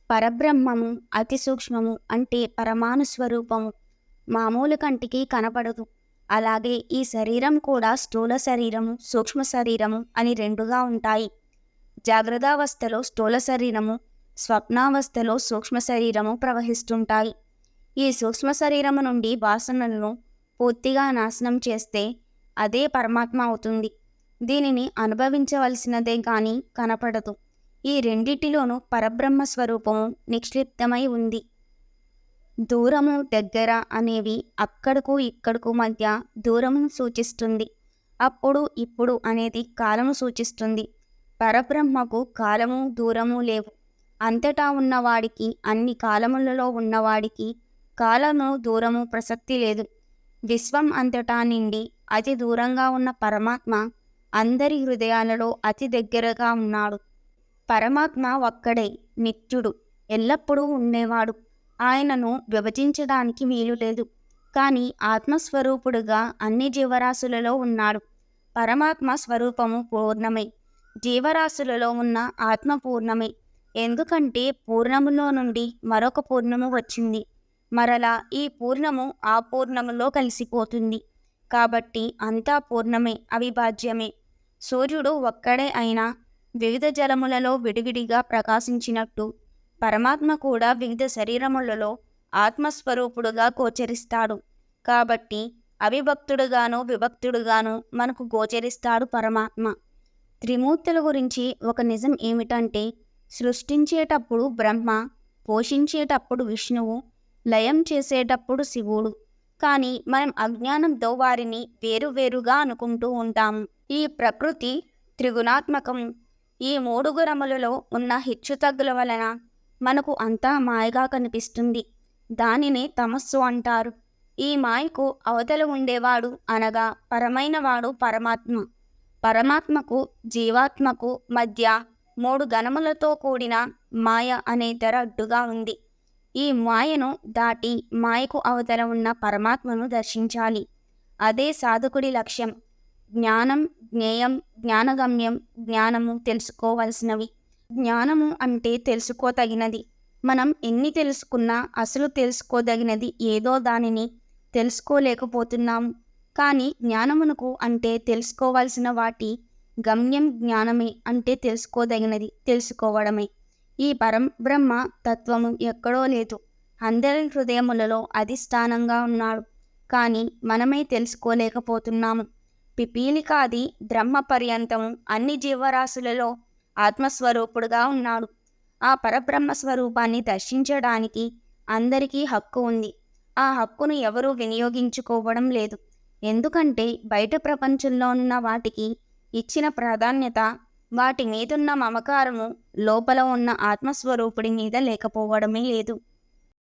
పరబ్రహ్మము అతి సూక్ష్మము అంటే పరమాణు స్వరూపము. మామూలు కంటికి కనపడదు. అలాగే ఈ శరీరం కూడా స్థూల శరీరము, సూక్ష్మ శరీరము అని రెండుగా ఉంటాయి. జాగ్రత్తావస్థలో స్థూల శరీరము, స్వప్నావస్థలో సూక్ష్మ శరీరము ప్రవహిస్తుంటాయి. ఈ సూక్ష్మ శరీరము నుండి వాసనలను పూర్తిగా నాశనం చేస్తే అదే పరమాత్మ అవుతుంది. దీనిని అనుభవించవలసినదే గాని కనపడదు. ఈ రెండిటిలోనూ పరబ్రహ్మ స్వరూపము నిక్షిప్తమై ఉంది. దూరము, దగ్గర అనేవి అక్కడకు ఇక్కడకు మధ్య దూరమును సూచిస్తుంది. అప్పుడు ఇప్పుడు అనేది కాలము సూచిస్తుంది. పరబ్రహ్మకు కాలము దూరము లేవు. అంతటా ఉన్నవాడికి, అన్ని కాలములలో ఉన్నవాడికి కాలము దూరము ప్రసక్తి లేదు. విశ్వం అంతటా నిండి అతి దూరంగా ఉన్న పరమాత్మ అందరి హృదయాలలో అతి దగ్గరగా ఉన్నాడు. పరమాత్మ ఒక్కడే, నిత్యుడు, ఎల్లప్పుడూ ఉండేవాడు. ఆయనను విభజించడానికి వీలు లేదు. కానీ ఆత్మస్వరూపుడుగా అన్ని జీవరాశులలో ఉన్నాడు. పరమాత్మ స్వరూపము పూర్ణమే. జీవరాశులలో ఉన్న ఆత్మ పూర్ణమే. ఎందుకంటే పూర్ణములో నుండి మరొక పూర్ణము వచ్చింది. మరలా ఈ పూర్ణము ఆ పూర్ణములో కలిసిపోతుంది. కాబట్టి అంతా పూర్ణమే, అవిభాజ్యమే. సూర్యుడు ఒక్కడే అయినా వివిధ జలములలో విడివిడిగా ప్రకాశించినట్టు పరమాత్మ కూడా వివిధ శరీరములలో ఆత్మస్వరూపుడుగా గోచరిస్తాడు. కాబట్టి అవిభక్తుడుగాను విభక్తుడుగాను మనకు గోచరిస్తాడు పరమాత్మ. త్రిమూర్తుల గురించి ఒక నిజం ఏమిటంటే, సృష్టించేటప్పుడు బ్రహ్మ, పోషించేటప్పుడు విష్ణువు, లయం చేసేటప్పుడు శివుడు. కానీ మనం అజ్ఞానంతో వారిని వేరువేరుగా అనుకుంటూ ఉంటాము. ఈ ప్రకృతి త్రిగుణాత్మకం. ఈ మూడు గుణములలో ఉన్న హెచ్చుతగ్గుల వలన మనకు అంతా మాయగా కనిపిస్తుంది. దానినే తమస్సు అంటారు. ఈ మాయకు అవతల ఉండేవాడు అనగా పరమైనవాడు పరమాత్మ. పరమాత్మకు జీవాత్మకు మధ్య మూడు గణములతో కూడిన మాయ అనే తెర అడ్డుగా ఉంది. ఈ మాయను దాటి మాయకు అవతల ఉన్న పరమాత్మను దర్శించాలి. అదే సాధకుడి లక్ష్యం. జ్ఞానం, జ్ఞేయం, జ్ఞానగమ్యం. జ్ఞానము తెలుసుకోవలసినవి. జ్ఞానము అంటే తెలుసుకోదగినది. మనం ఎన్ని తెలుసుకున్నా అసలు తెలుసుకోదగినది ఏదో దానిని తెలుసుకోలేకపోతున్నాము. కానీ జ్ఞానమునకు అంటే తెలుసుకోవాల్సిన వాటి గమ్యం జ్ఞానమే, అంటే తెలుసుకోదగినది తెలుసుకోవడమే. ఈ బ్రహ్మ తత్వము ఎక్కడో లేదు, అందరి హృదయములలో అధిష్టానంగా ఉన్నాడు. కానీ మనమే తెలుసుకోలేకపోతున్నాము. పిపీలికాది బ్రహ్మ పర్యంతము అన్ని జీవరాశులలో ఆత్మస్వరూపుడుగా ఉన్నాడు. ఆ పరబ్రహ్మ స్వరూపాన్ని దర్శించడానికి అందరికీ హక్కు ఉంది. ఆ హక్కును ఎవరూ వినియోగించుకోవడం లేదు. ఎందుకంటే బయట ప్రపంచంలో ఉన్న వాటికి ఇచ్చిన ప్రాధాన్యత, వాటి మీదున్న మమకారము లోపల ఉన్న ఆత్మస్వరూపుడి మీద లేకపోవడమే లేదు.